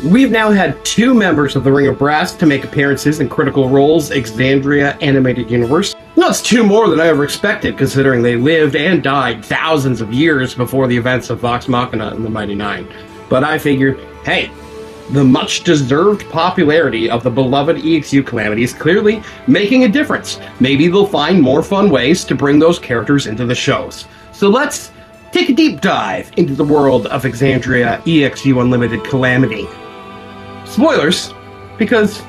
We've now had 2 members of the Ring of Brass to make appearances in critical roles Exandria animated universe. Well, it's 2 more than I ever expected, considering they lived and died thousands of years before the events of Vox Machina and the Mighty Nine. But I figured, hey, the much-deserved popularity of the beloved EXU Calamity is clearly making a difference. Maybe they'll find more fun ways to bring those characters into the shows. So let's take a deep dive into the world of Exandria EXU Unlimited Calamity. Spoilers, because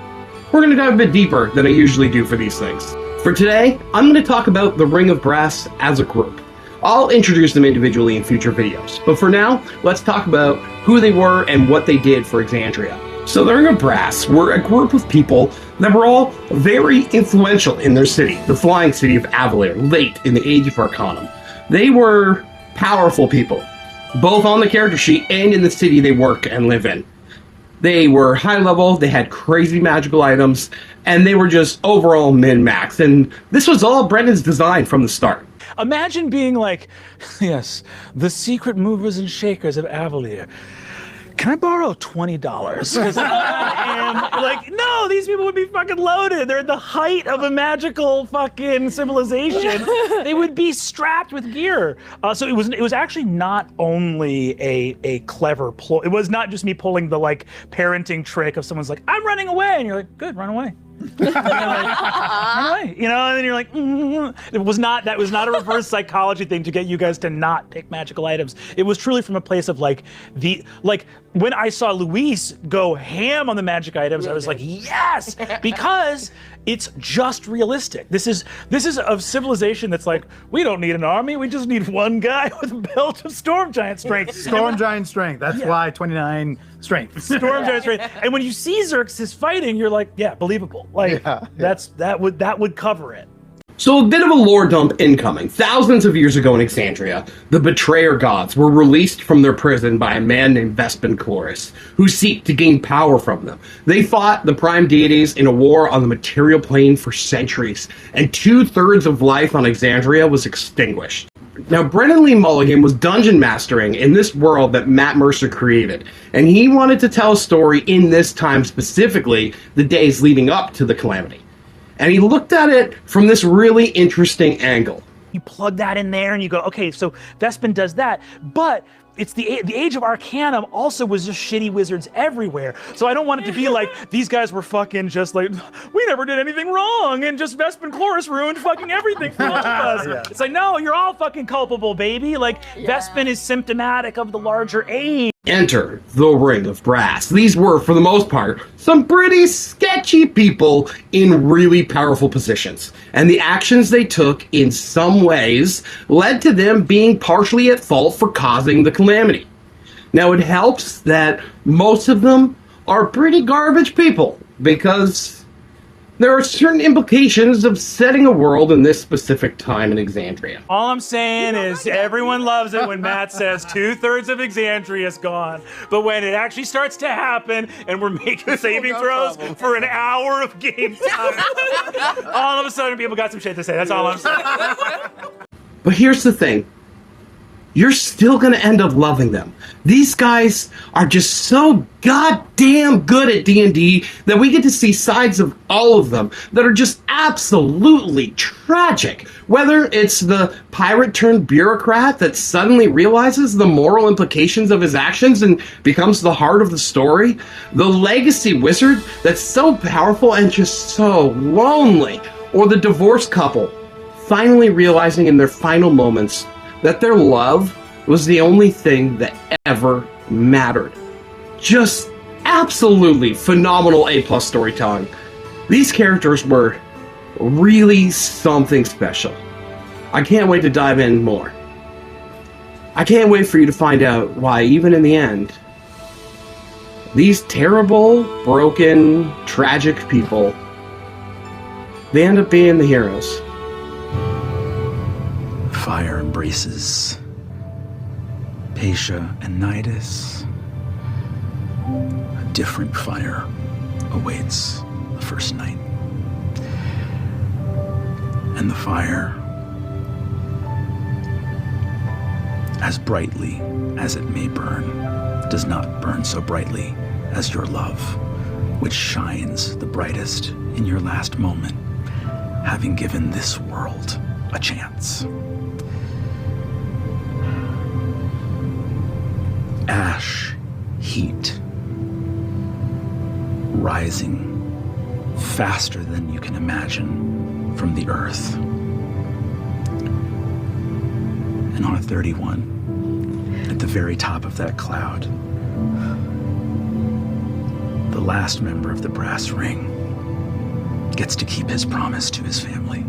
we're going to dive a bit deeper than I usually do for these things. For today, I'm going to talk about the Ring of Brass as a group. I'll introduce them individually in future videos, but for now, let's talk about who they were and what they did for Exandria. So the Ring of Brass were a group of people that were all very influential in their city, the flying city of Avalir, late in the Age of Arcanum. They were powerful people, both on the character sheet and in the city they work and live in. They were high level, they had crazy magical items, and they were just overall min-max. And this was all Brendan's design from the start. Imagine being like, yes, the secret movers and shakers of Avalir. Can I borrow $20? Because I am like, no, these people would be fucking loaded. They're at the height of a magical fucking civilization. They would be strapped with gear. So it was actually not only a clever ploy. It was not just me pulling the like parenting trick of someone's like, I'm running away, and you're like, good, run away. Like, run away, you know, and then you're like, That was not a reverse psychology thing to get you guys to not pick magical items. It was truly from a place of like when I saw Luis go ham on the magic items, I was like, yes, because it's just realistic. This is a civilization that's like, we don't need an army, we just need one guy with a belt of storm giant strength. Storm giant strength. That's why 29 strength. Storm giant strength. And when you see Xerxes fighting, you're like, yeah, believable. Like that would cover it. So a bit of a lore dump incoming. Thousands of years ago in Exandria, the Betrayer gods were released from their prison by a man named Vespin Chloris, who seek to gain power from them. They fought the prime deities in a war on the material plane for centuries, and 2/3 of life on Exandria was extinguished. Now, Brendan Lee Mulligan was dungeon mastering in this world that Matt Mercer created, and he wanted to tell a story in this time, specifically the days leading up to the Calamity. And he looked at it from this really interesting angle. You plug that in there and you go, okay, so Vespin does that, but it's the Age of Arcanum also was just shitty wizards everywhere. So I don't want it to be like, these guys were fucking just like, we never did anything wrong, and just Vespin Chloris ruined fucking everything for all of us. Yeah. It's like, no, you're all fucking culpable, baby. Like, Vespin is symptomatic of the larger age. Enter the Ring of Brass. These were, for the most part, some pretty sketchy people in really powerful positions. And the actions they took, in some ways, led to them being partially at fault for causing the Calamity. Now, it helps that most of them are pretty garbage people, because there are certain implications of setting a world in this specific time in Exandria. All I'm saying is everyone loves it when Matt says 2/3 of Exandria is gone. But when it actually starts to happen and we're making saving throws for an hour of game time, all of a sudden people got some shit to say. That's all I'm saying. But here's the thing. You're still going to end up loving them. These guys are just so goddamn good at D&D that we get to see sides of all of them that are just absolutely tragic. Whether it's the pirate turned bureaucrat that suddenly realizes the moral implications of his actions and becomes the heart of the story, the legacy wizard that's so powerful and just so lonely, or the divorced couple finally realizing in their final moments that their love was the only thing that ever mattered. Just absolutely phenomenal A+ storytelling. These characters were really something special. I can't wait to dive in more. I can't wait for you to find out why, even in the end, these terrible, broken, tragic people, they end up being the heroes. Fire embraces Patia and Nidus. A different fire awaits the first night. And the fire, as brightly as it may burn, does not burn so brightly as your love, which shines the brightest in your last moment, having given this world a chance. Ash, heat, rising faster than you can imagine from the earth. And on a 31, at the very top of that cloud, the last member of the brass ring gets to keep his promise to his family.